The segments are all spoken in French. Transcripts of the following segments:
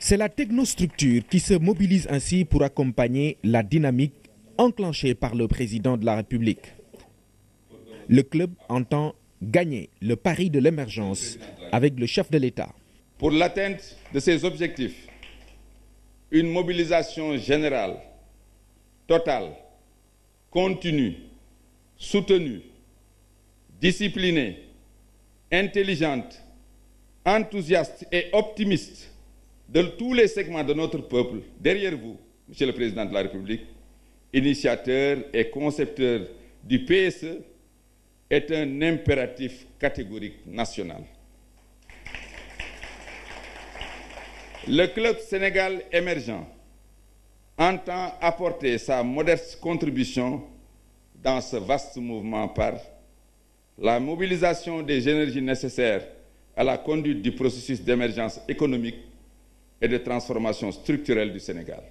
C'est la technostructure qui se mobilise ainsi pour accompagner la dynamique enclenchée par le président de la République. Le club entend gagner le pari de l'émergence avec le chef de l'État. Pour l'atteinte de ces objectifs, une mobilisation générale, totale, continue, soutenue, disciplinée, intelligente, enthousiaste et optimiste de tous les segments de notre peuple, derrière vous, Monsieur le Président de la République, initiateur et concepteur du PSE, est un impératif catégorique national. Le Club Sénégal émergent entend apporter sa modeste contribution dans ce vaste mouvement par la mobilisation des énergies nécessaires à la conduite du processus d'émergence économique et de transformation structurelle du Sénégal.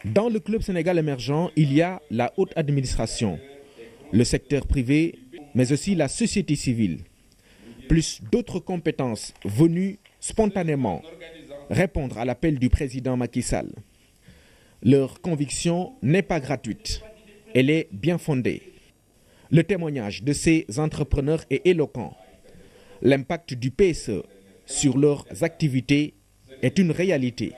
Dans le Club Sénégal émergent, il y a la haute administration, le secteur privé, mais aussi la société civile, plus d'autres compétences venues spontanément répondre à l'appel du président Macky Sall. Leur conviction n'est pas gratuite, elle est bien fondée. Le témoignage de ces entrepreneurs est éloquent. L'impact du PSE sur leurs activités est une réalité.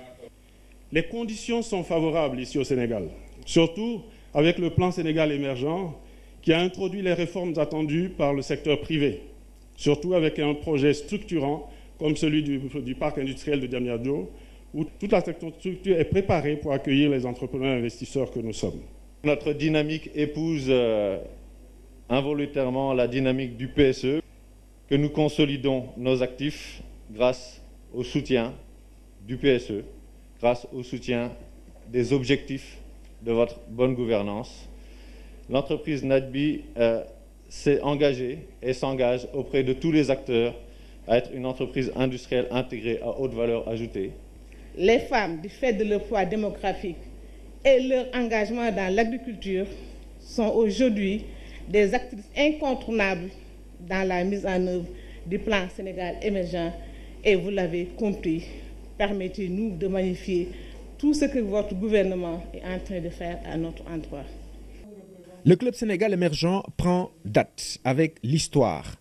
Les conditions sont favorables ici au Sénégal, surtout avec le plan Sénégal émergent qui a introduit les réformes attendues par le secteur privé, surtout avec un projet structurant comme celui du parc industriel de Diamniadio, où toute la structure est préparée pour accueillir les entrepreneurs et investisseurs que nous sommes. Notre dynamique épouse involontairement la dynamique du PSE, que nous consolidons nos actifs grâce au soutien du PSE, grâce au soutien des objectifs de votre bonne gouvernance. L'entreprise NADBI s'est engagée et s'engage auprès de tous les acteurs à être une entreprise industrielle intégrée à haute valeur ajoutée. Les femmes, du fait de leur poids démographique et leur engagement dans l'agriculture, sont aujourd'hui des actrices incontournables dans la mise en œuvre du plan Sénégal émergent. Et vous l'avez compris, permettez-nous de magnifier tout ce que votre gouvernement est en train de faire à notre endroit. Le Club Sénégal émergent prend date avec l'histoire.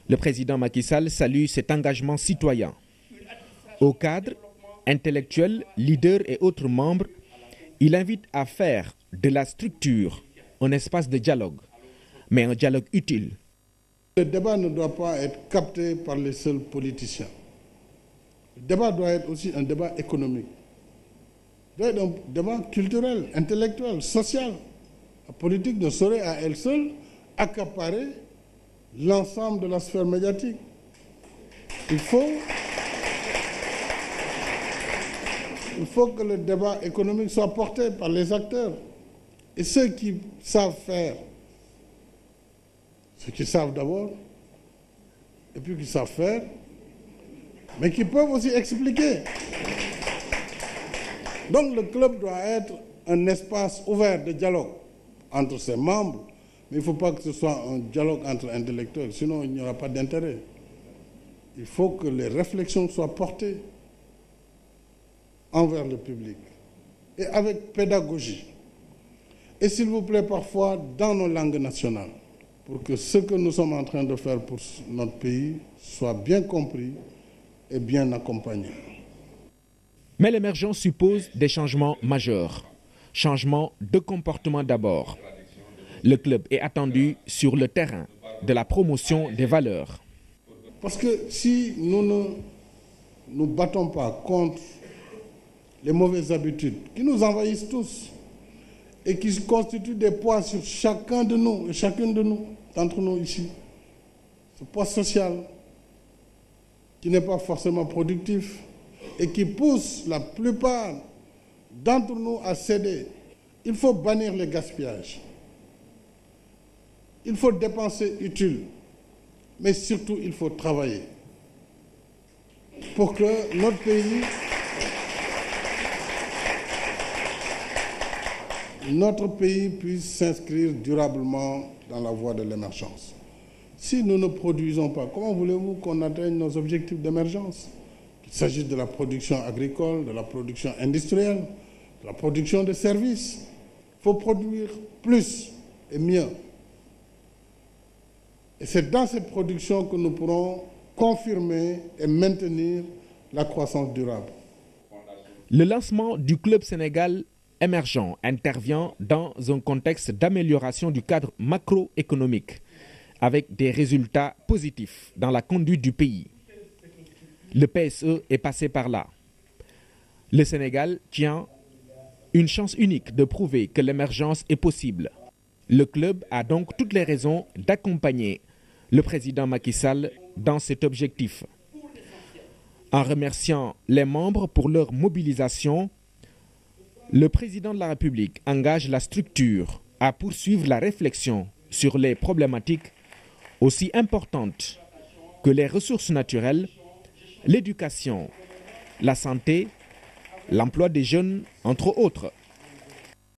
Le président Macky Sall salue cet engagement citoyen. Aux cadres, intellectuels, leaders et autres membres, il invite à faire de la structure un espace de dialogue, mais un dialogue utile. Le débat ne doit pas être capté par les seuls politiciens. Le débat doit être aussi un débat économique. Il doit être un débat culturel, intellectuel, social. La politique ne saurait à elle seule accaparer l'ensemble de la sphère médiatique. Il faut que le débat économique soit porté par les acteurs. Et ceux qui savent faire, ceux qui savent d'abord, et puis qui savent faire, mais qui peuvent aussi expliquer. Donc le club doit être un espace ouvert de dialogue entre ses membres, mais il ne faut pas que ce soit un dialogue entre intellectuels, sinon il n'y aura pas d'intérêt. Il faut que les réflexions soient portées envers le public et avec pédagogie. Et s'il vous plaît, parfois dans nos langues nationales, pour que ce que nous sommes en train de faire pour notre pays soit bien compris et bien accompagné. Mais l'émergence suppose des changements majeurs. Changement de comportement d'abord. Le club est attendu sur le terrain de la promotion des valeurs. Parce que si nous ne nous battons pas contre les mauvaises habitudes qui nous envahissent tous et qui constituent des poids sur chacun de nous et chacune de nous, d'entre nous ici, ce poids social qui n'est pas forcément productif et qui pousse la plupart d'entre nous à céder. Il faut bannir le gaspillage. Il faut dépenser utile, mais surtout il faut travailler pour que notre pays puisse s'inscrire durablement dans la voie de l'émergence. Si nous ne produisons pas, comment voulez-vous qu'on atteigne nos objectifs d'émergence? qu'il s'agisse de la production agricole, de la production industrielle, de la production de services. Il faut produire plus et mieux. Et c'est dans cette production que nous pourrons confirmer et maintenir la croissance durable. Le lancement du Club Sénégal émergent intervient dans un contexte d'amélioration du cadre macroéconomique, avec des résultats positifs dans la conduite du pays. Le PSE est passé par là. Le Sénégal tient une chance unique de prouver que l'émergence est possible. Le club a donc toutes les raisons d'accompagner le président Macky Sall dans cet objectif. En remerciant les membres pour leur mobilisation, le président de la République engage la structure à poursuivre la réflexion sur les problématiques aussi importantes que les ressources naturelles, l'éducation, la santé, l'emploi des jeunes, entre autres.